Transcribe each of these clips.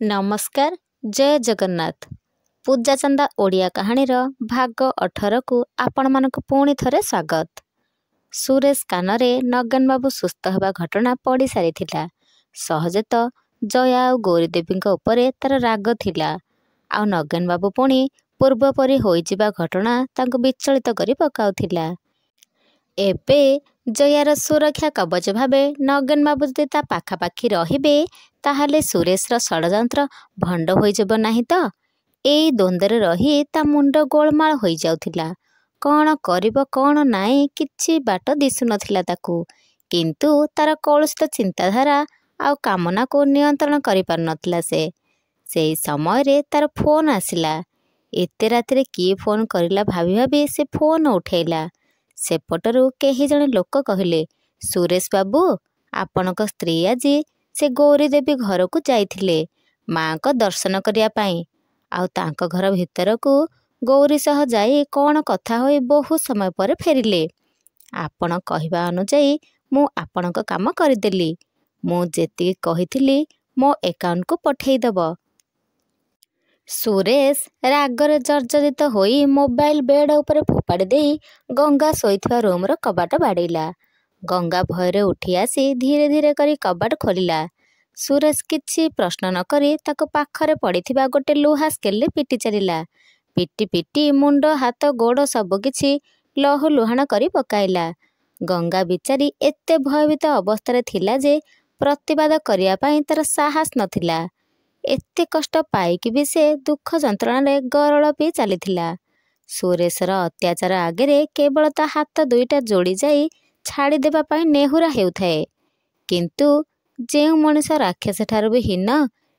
नमस्कार। जय जगन्नाथ। पूजा चंदा ओडिया कहानीर भाग 18 को आपण मानक पुणी थरे स्वागत। सुरेश कानरे नगेन बाबू सुस्थ होगा घटना पड़ी सारी थिला। सहजे तो जया और गौरीदेवी उपरे तार राग थिला। आउ नगेन बाबू पुणी पूर्वपरी होइजिबा घटना तांको विचलित करी पकाउथिला। एबे जयार सुरक्षा कवच भावे नगेन बाबू जदि ता पाखापाखी रहिबे ताहाले सुरेशर षड़यंत्र भंड होइजब नाही तो। एई द्वंद्वरे रही ता मुंड गोलमाल होई जाउथिला। कौन करिब कौन नाई किछि बाट दिसु नथिला ताकू। किंतु तार कलुषित चिंताधारा आउ कामना को नियंत्रण करि पार नथिला से। सेई समय रे तार फोन आसिला। एते रातिरे किए फोन करिला भाभी भाभी से फोन उठेला। सेपटरू केही जणे लोक कहिले, सुरेश बाबू आपणक स्त्री आजी से गौरी देवी घर को जाइथिले माँ को दर्शन करिया पाई। आउ तांको घर भितरकू गौरी सह जाई कौन कथा होई बहुत समय पर फेरिले। आपण कहिबा अनुଯାयी मु आपणक काम करिदेली। मु जेति कहिथिली मो एकाउंट को पठेई दब। सुरेश रागरे जर्जरित होई मोबाइल बेड उपरे फोपाड़ी देई गंगा शोइथिबा रूमर कबाट बाड़ेला। गंगा भयरे उठी आसी धीरे धीरे करी कबाट खोलिला। सुरेश किछि प्रश्न न करी ताको पाखरे पड़िथिबा गोटे लुहा स्केलरे पिटी चलिला। पिटी पिटी मुंड हाथ गोड़ सब किछि लहु लुहाण करी पकाइला। गंगा बिचारी एते भयभीत अवस्था थिला जे प्रतिवाद करिया पाई तार साहस नथिला। एते कष्ट पाइकी भी से दुख जंत्रणा गरल पी चलीथिला। सुरेशर अत्याचार आगे केवल ता हाथ दुईटा जोड़ी जाई छाड़ी देबा पाई नेहुरा हेउथाए। किंतु जेउ मनीष राक्षस ठारू भी हीन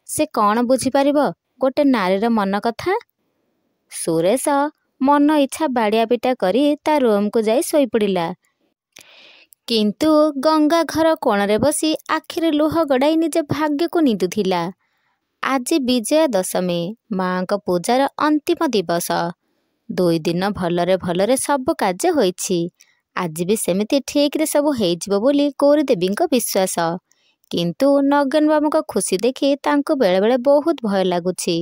से कौन बुझी पारिबो गोटे नारीर मन कथा। सुरेश मन इच्छा बाड़िया पिटा करी ता रूम को जाई सोई पड़िला। किंतु गंगा घर कोणरे बसी आखिरे लुह गड़ाई निजे भाग्य को निदुथिला। आज विजया दशमी माँ को पूजार अंतिम दिवस। 2 दिन भलरे भलरे सब कार्य होइछि। आज भी सेमिति ठीक रे सब हेइजिबो बोली गौरी देवींको विश्वास। किंतु नगेन बाबूको खुशी देखि तांको बेले बेले बहुत भय लागुछि।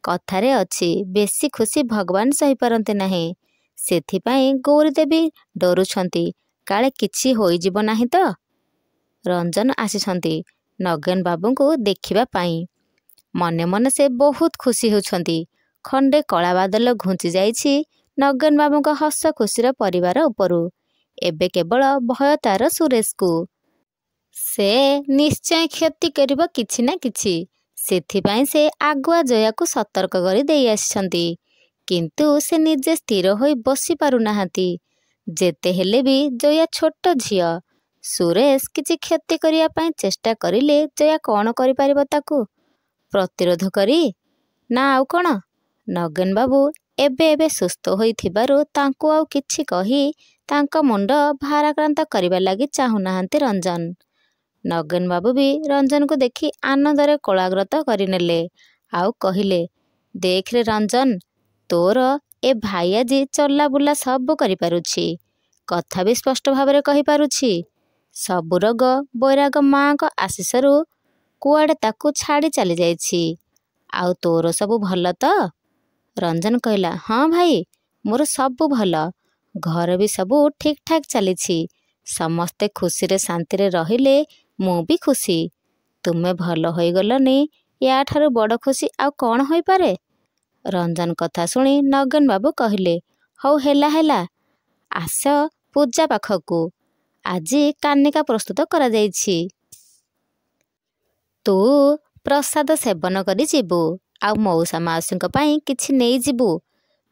कथारे अछि बेसी खुशी भगवान सही पारंते नाही। सेथिपाई गौरी देवी डरुछंती काले किछि होइजिबो नाही तो। रंजन आसीछंती नगेन बाबूको देखिबा पाई। मने मने से बहुत खुशी होछंती। खंडे कला बादल घुंची जाइछि नगेन बाबूको हस खुशीर परिवार उपरु। एबे केवल भय तार सुरेश को। से निश्चय क्षति करिबो किछि ना किछि। सेथिपाई से आगुआ जया को सतर्क करी देई आछंती। किंतु से निजे स्थिर होई बसी पारु नाहांती। जेते हेले भी जया छोट झियो। सुरेश किछि क्षति करिया पाई चेष्टा करिले जया कौन करि पारिबो ताकू प्रतिरोध करी ना आउ कौन। नगेन बाबू एबे एबे सुस्थ होइथिबारु तांको आउ किछि कही तांको मुंड भाराक्रांत करिबा लागि चाहु नाहांती रंजन। नगेन बाबू भी रंजन को देखि आनंदरे कोलाग्रत करिनेले। आउ कहिले, देख रे रंजन तोर ए भाई आजी चला बुला सब करि पारुछि। कथा भी स्पष्ट भाबरे कहि पारुछि। सबु रोग बैराग माँ को आशीषरु कुआडे ताकू छाड़ी चली जाइछि। आउ तोर सबु भल तो। रंजन कहला, हाँ भाई मोर सबु भल। घर भी सबु ठीक ठाक चलीछि। समस्ते खुशी रे शांति रे रहिले मु भी खुशी। तुमे भल होई गलनी या ठारू बड़ खुशी आउ कौन होई पारे। रंजन कथा सुनी नगेन बाबू कहले, हौ हेला हेला आस पूजा पाखकू। आजी कानिका प्रस्तुत करा जाइछि। तू प्रसाद सेवन करी जीवु आउ मौसा माउसीଙ୍କ ପାଇଁ କିଛି ନେଇ ଯିବୁ।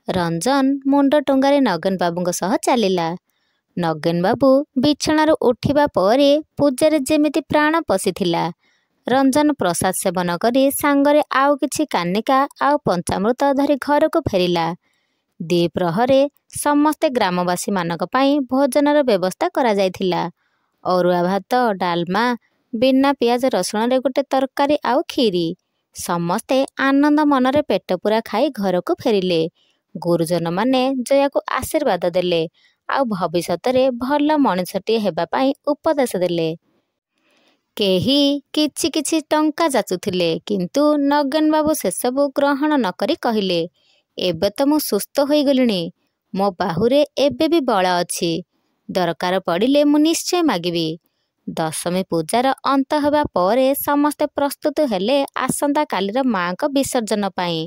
रंजन मुंड टंगारे नगेन बाबूଙ୍କ सह चालिला। नगेन बाबू बिछणारू उठिबा परे पूजारे जेमिति प्राण पशिथिला। रंजन प्रसाद सेवन करी सांगरे आउ किछि कानिका आउ पंचामृत धरी घर को फेरिला। द्विप्रहरे समस्ते ग्रामवासी मानक ପାଇଁ भोजनर व्यवस्था करा जाइथिला। अरुआ भात डालमा बिना पियाज रसुण रे गोटे तरकारी आउ खीरी। समस्ते आनंद मनरे पेट पूरा खाई घर को फेरिले। गुरुजन माने जया को आशीर्वाद देले आउ भविष्यत रे भल मनिषटिए हेबा पाई उपदेश देले। କେହି କିଛି କିଛି ଟଙ୍କା ଯାଚୁଥିଲେ, କିନ୍ତୁ ନଗେନ ବାବୁ ସେସବୁ ଗ୍ରହଣ ନ କରି କହିଲେ, ଏବେ ତ ମୁଁ ସୁସ୍ଥ ହୋଇଗଲିଣି। ମୋ ବାହୁରେ ଏବେ ବି ବଳ ଅଛି। ଦରକାର ପଡ଼ିଲେ ମୁଁ ନିଶ୍ଚୟ ମାଗିବି। ଦଶମୀ ପୂଜାର ଅନ୍ତ ହେବା ପରେ ସମସ୍ତେ ପ୍ରସ୍ତୁତ ହେଲେ ଆସନ୍ତାକାଲିର ମା'ଙ୍କ ବିସର୍ଜନ ପାଇଁ।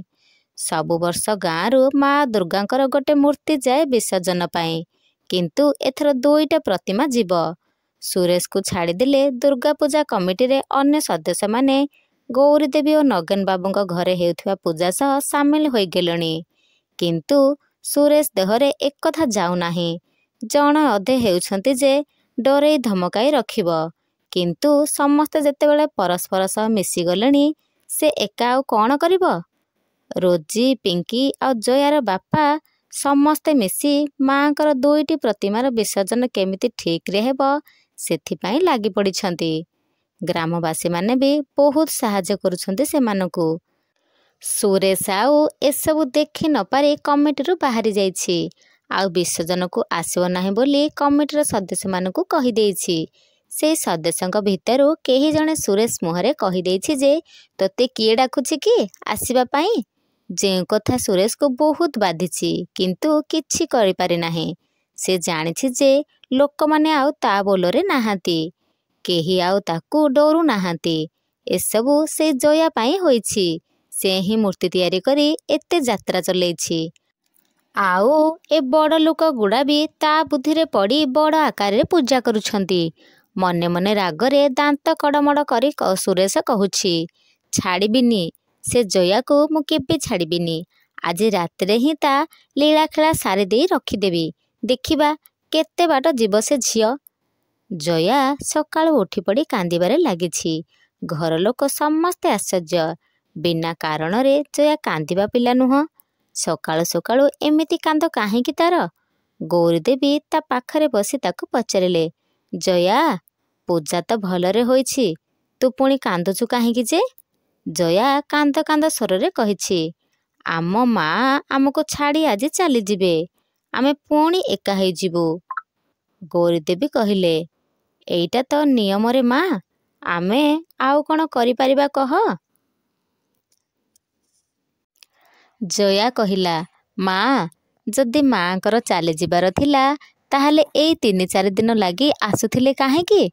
ସବୁ ବର୍ଷ ଗାଁରୁ ମା ଦୁର୍ଗାଙ୍କର ଗୋଟେ ମୂର୍ତ୍ତି ଯାଏ ବିସର୍ଜନ ପାଇଁ, କିନ୍ତୁ ଏଥର 2ଟା ପ୍ରତିମା ଯିବ। ସୁରେଶକୁ ଛାଡ଼ିଦେଲେ ଦୁର୍ଗା ପୂଜା କମିଟିରେ ଅନ୍ୟ ସଦସ୍ୟମାନେ ଗୌରୀ ଦେବୀ ଓ ନଗେନ ବାବୁଙ୍କ ଘରେ ହେଉଥିବା ପୂଜା ସହ ସାମିଲ ହୋଇଗଲେଣି। କିନ୍ତୁ ସୁରେଶ ଦେହରେ ଏକଥା ଯାଉନାହିଁ। ଜଣେ ଅଧେ ହେଉଛନ୍ତି ଯେ ଡରେଇ ଧମକାଇ ରଖିବ, କିନ୍ତୁ ସମସ୍ତେ ଯେତେବେଳେ ପରସ୍ପର ସହ ମିଶିଗଲେଣି, ସେ ଏକା ଆଉ କ'ଣ କରିବ? ରୋଜି, ପିଙ୍କି ଆଉ ଜୟାର ବାପା ସମସ୍ତେ ମିଶି ମା'ଙ୍କର 2ଟି ପ୍ରତିମାର ବିସର୍ଜନ କେମିତି ଠିକ୍ରେ ହେବ ସେଥିପାଇଁ ଲାଗି ପଡ଼ିଛନ୍ତି। ଗ୍ରାମବାସୀମାନେ ବି ବହୁତ ସାହାଯ୍ୟ କରୁଛନ୍ତି ସେମାନଙ୍କୁ। ସୁରେଶ ଆଉ ଏସବୁ ଦେଖି ନ ପାରି କମିଟିରୁ ବାହାରି ଯାଇଛି। ଆଉ ବିସର୍ଜନକୁ ଆସିବ ନାହିଁ ବୋଲି କମିଟିର ସଦସ୍ୟମାନଙ୍କୁ କହିଦେଇଛି। ସେଇ ସଦସ୍ୟଙ୍କ ଭିତରୁ କେହି ଜଣେ ସୁରେଶ ମୁହଁରେ କହିଦେଇଛି ଯେ, ତୋତେ କିଏ ଡାକୁଛି କି ଆସିବା ପାଇଁ? ଯେଉଁ କଥା ସୁରେଶକୁ ବହୁତ ବାଧିଛି, କିନ୍ତୁ କିଛି କରିପାରି ନାହିଁ। ସେ ଜାଣିଛି ଯେ ଲୋକମାନେ ଆଉ ତା ବୋଲରେ ନାହାନ୍ତି। କେହି ଆଉ ତାକୁ ଡରୁ ନାହାନ୍ତି। ଏସବୁ ସେଇ ଜୟା ପାଇଁ ହୋଇଛି। ସେ ହିଁ ମୂର୍ତ୍ତି ତିଆରି କରି ଏତେ ଯାତ୍ରା ଚଲେଇଛି। ଆଉ ଏ ବଡ଼ ଲୋକ ଗୁଡ଼ା ବି ତା ବୁଦ୍ଧିରେ ପଡ଼ି ବଡ଼ ଆକାରରେ ପୂଜା କରୁଛନ୍ତି। ମନେ ମନେ ରାଗରେ ଦାନ୍ତ କଡ଼ମଡ଼ କରି ସୁରେଶ କହୁଛି, ଛାଡ଼ିବିନି ସେ ଜୟାକୁ, ମୁଁ କେବେ ଛାଡ଼ିବିନି। ଆଜି ରାତିରେ ହିଁ ତା ଲୀଳାଖେଳା ସାରିଦେଇ ରଖିଦେବି। ଦେଖିବା କେତେ ବାଟ ଯିବ ସେ ଝିଅ। ଜୟା ସକାଳୁ ଉଠିପଡ଼ି କାନ୍ଦିବାରେ ଲାଗିଛି। ଘର ଲୋକ ସମସ୍ତେ ଆଶ୍ଚର୍ଯ୍ୟ। ବିନା କାରଣରେ ଜୟା କାନ୍ଦିବା ପିଲା ନୁହଁ। ସକାଳୁ ସକାଳୁ ଏମିତି କାନ୍ଦ କାହିଁକି ତାର? ଗୌରୀ ଦେବୀ ତା ପାଖରେ ବସି ତାକୁ ପଚାରିଲେ, ଜୟା, ପୂଜା ତ ଭଲରେ ହୋଇଛି, ତୁ ପୁଣି କାନ୍ଦୁଛୁ କାହିଁକି ଯେ? ଜୟା କାନ୍ଦ କାନ୍ଦ ସ୍ୱରରେ କହିଛି, ଆମ ମା ଆମକୁ ଛାଡ଼ି ଆଜି ଚାଲିଯିବେ। ଆମେ ପୁଣି ଏକା ହେଇଯିବୁ। ଗୌରୀ ଦେବୀ କହିଲେ, ଏଇଟା ତ ନିୟମରେ ମା, ଆମେ ଆଉ କ'ଣ କରିପାରିବା କହ? ଜୟା କହିଲା, ମା, ଯଦି ମାଙ୍କର ଚାଲିଯିବାର ଥିଲା, ତାହେଲେ ଏଇ 3-4 ଦିନ ଲାଗି ଆସୁଥିଲେ କାହିଁକି?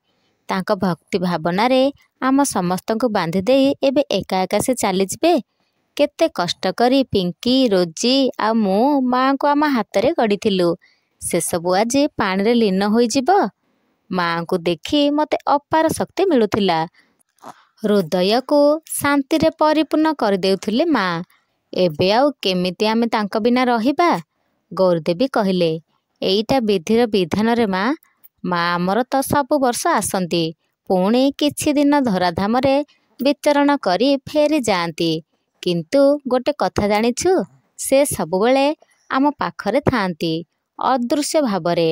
ତାଙ୍କ ଭକ୍ତି ଭାବନାରେ ଆମ ସମସ୍ତଙ୍କୁ ବାନ୍ଧି ଦେଇ ଏବେ ଏକା ଏକା ସେ ଚାଲିଯିବେ। କେତେ କଷ୍ଟ କରି ପିଙ୍କି, ରୋଜି ଆଉ ମୁଁ ମା'ଙ୍କୁ ଆମ ହାତରେ ଗଢ଼ିଥିଲୁ। ସେସବୁ ଆଜି ପାଣିରେ ଲୀନ ହୋଇଯିବ। ମା'ଙ୍କୁ ଦେଖି ମୋତେ ଅପାର ଶକ୍ତି ମିଳୁଥିଲା। ହୃଦୟକୁ ଶାନ୍ତିରେ ପରିପୂର୍ଣ୍ଣ କରିଦେଉଥିଲେ ମା। ଏବେ ଆଉ କେମିତି ଆମେ ତାଙ୍କ ବିନା ରହିବା? ଗୌରୀଦେବୀ କହିଲେ, ଏଇଟା ବିଧିର ବିଧାନରେ ମା। ମା ଆମର ତ ସବୁ ବର୍ଷ ଆସନ୍ତି, ପୁଣି କିଛି ଦିନ ଧରାଧାମରେ ବିଚରଣ କରି ଫେରି ଯାଆନ୍ତି। କିନ୍ତୁ ଗୋଟେ କଥା ଜାଣିଛୁ, ସେ ସବୁବେଳେ ଆମ ପାଖରେ ଥାଆନ୍ତି, ଅଦୃଶ୍ୟ ଭାବରେ।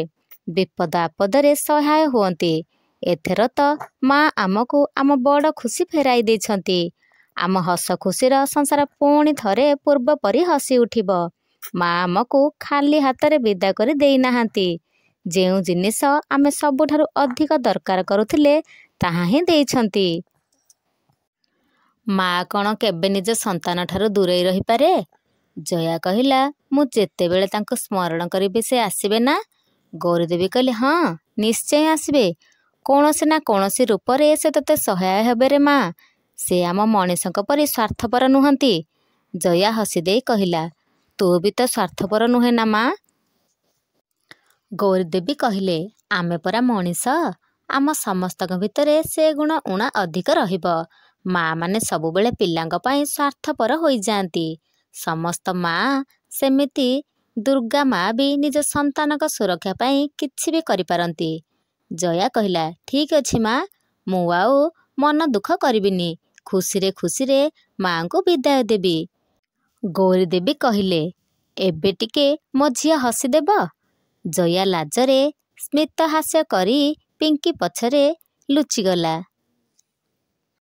ବିପଦ ଆପଦରେ ସହାୟ ହୁଅନ୍ତି। ଏଥର ତ ମା ଆମକୁ ଆମ ବଡ଼ ଖୁସି ଫେରାଇ ଦେଇଛନ୍ତି। ଆମ ହସ ଖୁସିର ସଂସାର ପୁଣି ଥରେ ପୂର୍ବ ପରି ହସି ଉଠିବ। ମା ଆମକୁ ଖାଲି ହାତରେ ବିଦା କରି ଦେଇନାହାନ୍ତି। ଯେଉଁ ଜିନିଷ ଆମେ ସବୁଠାରୁ ଅଧିକ ଦରକାର କରୁଥିଲେ, ତାହା ହିଁ ଦେଇଛନ୍ତି। ମା କ'ଣ କେବେ ନିଜ ସନ୍ତାନଠାରୁ ଦୂରେଇ ରହିପାରେ? ଜୟା କହିଲା, ମୁଁ ଯେତେବେଳେ ତାଙ୍କୁ ସ୍ମରଣ କରିବି ସେ ଆସିବେ ନା? ଗୌରୀଦେବୀ କହିଲେ, ହଁ, ନିଶ୍ଚୟ ଆସିବେ। କୌଣସି ନା କୌଣସି ରୂପରେ ସେ ତୋତେ ସହାୟ ହେବେ ରେ ମା। ସେ ଆମ ମଣିଷଙ୍କ ପରି ସ୍ୱାର୍ଥପର ନୁହନ୍ତି। ଜୟା ହସିଦେଇ କହିଲା, ତୁ ବି ତ ସ୍ୱାର୍ଥପର ନୁହେଁ ନା ମା? ଗୌରୀଦେବୀ କହିଲେ, ଆମେ ପରା ମଣିଷ। ଆମ ସମସ୍ତଙ୍କ ଭିତରେ ସେ ଗୁଣ ଉଣା ଅଧିକ ରହିବ। ମା ମାନେ ସବୁବେଳେ ପିଲାଙ୍କ ପାଇଁ ସ୍ୱାର୍ଥପର ହୋଇଯାଆନ୍ତି। ସମସ୍ତ ମା ସେମିତି। ଦୁର୍ଗା ମା ବି ନିଜ ସନ୍ତାନଙ୍କ ସୁରକ୍ଷା ପାଇଁ କିଛି ବି କରିପାରନ୍ତି। ଜୟା କହିଲା, ଠିକ୍ ଅଛି ମା, ମୁଁ ଆଉ ମନ ଦୁଃଖ କରିବିନି। ଖୁସିରେ ଖୁସିରେ ମା'ଙ୍କୁ ବିଦାୟ ଦେବି। ଗୌରୀଦେବୀ କହିଲେ, ଏବେ ଟିକେ ମୋ ଝିଅ ହସିଦେବ। ଜୟା ଲାଜରେ ସ୍ମିତ ହାସ୍ୟ କରି ପିଙ୍କି ପଛରେ ଲୁଚିଗଲା।